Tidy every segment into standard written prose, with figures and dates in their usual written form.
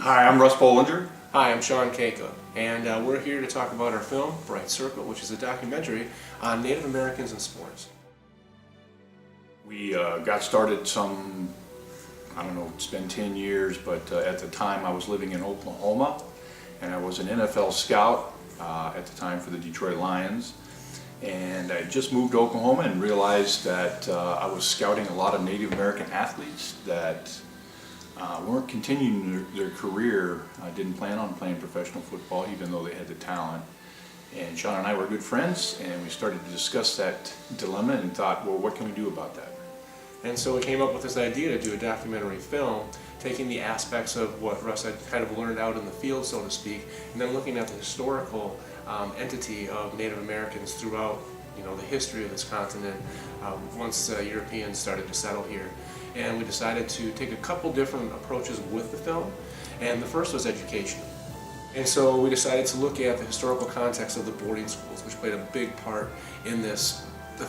Hi, I'm Russ Bollinger. Hi, I'm Sean Keiko, and we're here to talk about our film, Bright Circle, which is a documentary on Native Americans and sports. We got started I don't know, it's been 10 years, but at the time I was living in Oklahoma, and I was an NFL scout at the time for the Detroit Lions. And I just moved to Oklahoma and realized that I was scouting a lot of Native American athletes that weren't continuing their career, didn't plan on playing professional football even though they had the talent. And Sean and I were good friends, and we started to discuss that dilemma and thought, well, what can we do about that? And so we came up with this idea to do a documentary film, taking the aspects of what Russ had kind of learned out in the field, so to speak, and then looking at the historical entity of Native Americans throughout, the history of this continent once Europeans started to settle here. And we decided to take a couple different approaches with the film, and the first was education. And so we decided to look at the historical context of the boarding schools, which played a big part in the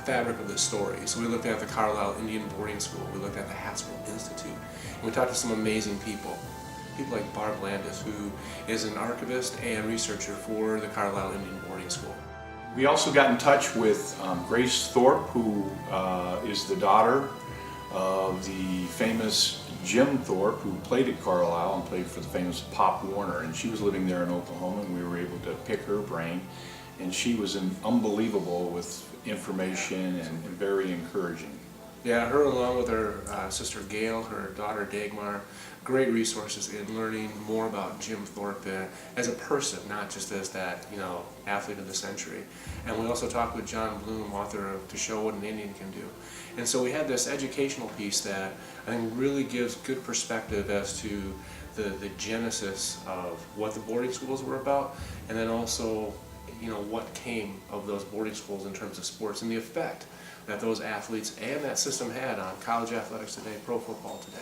fabric of this story. So we looked at the Carlisle Indian Boarding School, we looked at the Haskell Institute, and we talked to some amazing people. People like Barb Landis, who is an archivist and researcher for the Carlisle Indian Boarding School. We also got in touch with Grace Thorpe, who is the daughter of the famous Jim Thorpe, who played at Carlisle and played for the famous Pop Warner, and she was living there in Oklahoma, and we were able to pick her brain, and she was unbelievable with information and very encouraging. Yeah, her along with her sister Gail, her daughter Dagmar, great resources in learning more about Jim Thorpe as a person, not just as that, athlete of the century. And we also talked with John Bloom, author of To Show What an Indian Can Do. And so we had this educational piece that I think really gives good perspective as to the genesis of what the boarding schools were about, and then also, what came of those boarding schools in terms of sports and the effect that those athletes and that system had on college athletics today, pro football today.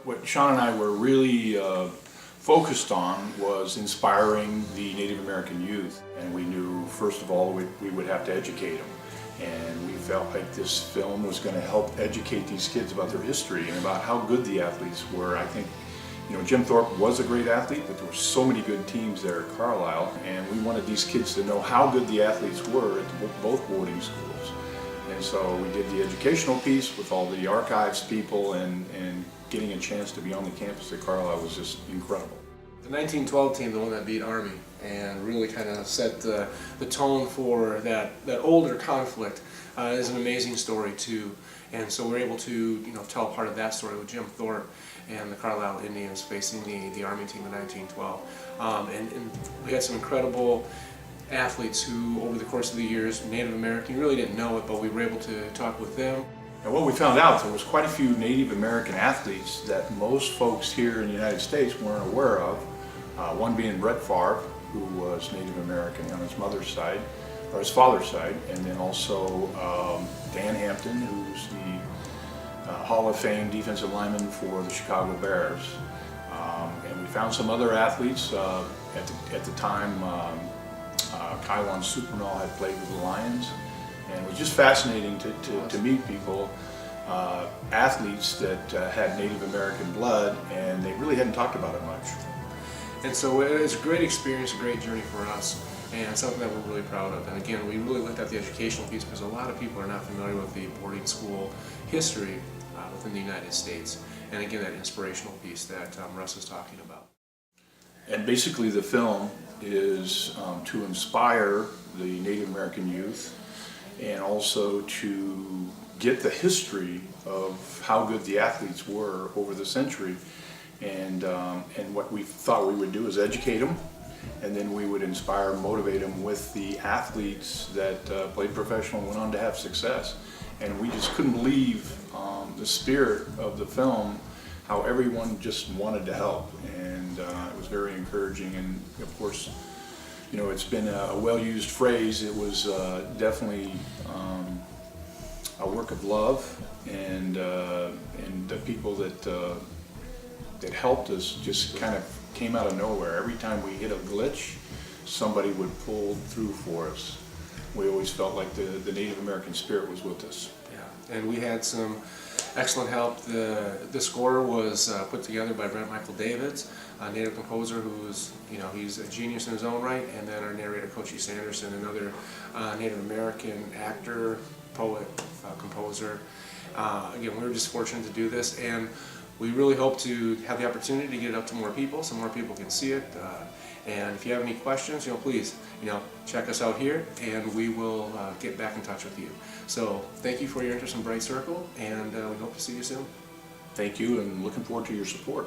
What Sean and I were really focused on was inspiring the Native American youth, and we knew first of all we would have to educate them, and we felt like this film was going to help educate these kids about their history and about how good the athletes were. I think Jim Thorpe was a great athlete, but there were so many good teams there at Carlisle, and we wanted these kids to know how good the athletes were at both boarding schools. And so we did the educational piece with all the archives people, and getting a chance to be on the campus at Carlisle was just incredible. The 1912 team, the one that beat Army and really kind of set the tone for that older conflict, is an amazing story too. And so we're able to tell part of that story with Jim Thorpe and the Carlisle Indians facing the Army team in 1912. And we had some incredible athletes who, over the course of the years, Native American, you really didn't know it, but we were able to talk with them. And what we found out, there was quite a few Native American athletes that most folks here in the United States weren't aware of. One being Brett Favre, who was Native American on his mother's side, or his father's side, and then also Dan Hampton, who's the Hall of Fame defensive lineman for the Chicago Bears. And we found some other athletes at the time. Kylon Supernall had played with the Lions, and it was just fascinating to meet people, athletes that had Native American blood, and they really hadn't talked about it much. And so it was a great experience, a great journey for us, and something that we're really proud of. And again, we really looked at the educational piece because a lot of people are not familiar with the boarding school history within the United States. And again, that inspirational piece that Russ is talking about. And basically the film is to inspire the Native American youth, and also to get the history of how good the athletes were over the century. And what we thought we would do is educate them, and then we would inspire and motivate them with the athletes that played professional and went on to have success. And we just couldn't believe the spirit of the film, how everyone just wanted to help, and it was very encouraging. And of course, it's been a well-used phrase. It was definitely a work of love, and the people that helped us just kind of came out of nowhere. Every time we hit a glitch, somebody would pull through for us. We always felt like the Native American spirit was with us. Yeah, and we had some excellent help. The score was put together by Brent Michael Davids, a native composer who's, he's a genius in his own right, and then our narrator, Coachy Sanderson, another Native American actor, poet, composer. Again, we were just fortunate to do this, and we really hope to have the opportunity to get it up to more people so more people can see it. And if you have any questions, please, check us out here, and we will get back in touch with you. So thank you for your interest in Bright Circle, and we hope to see you soon. Thank you, and looking forward to your support.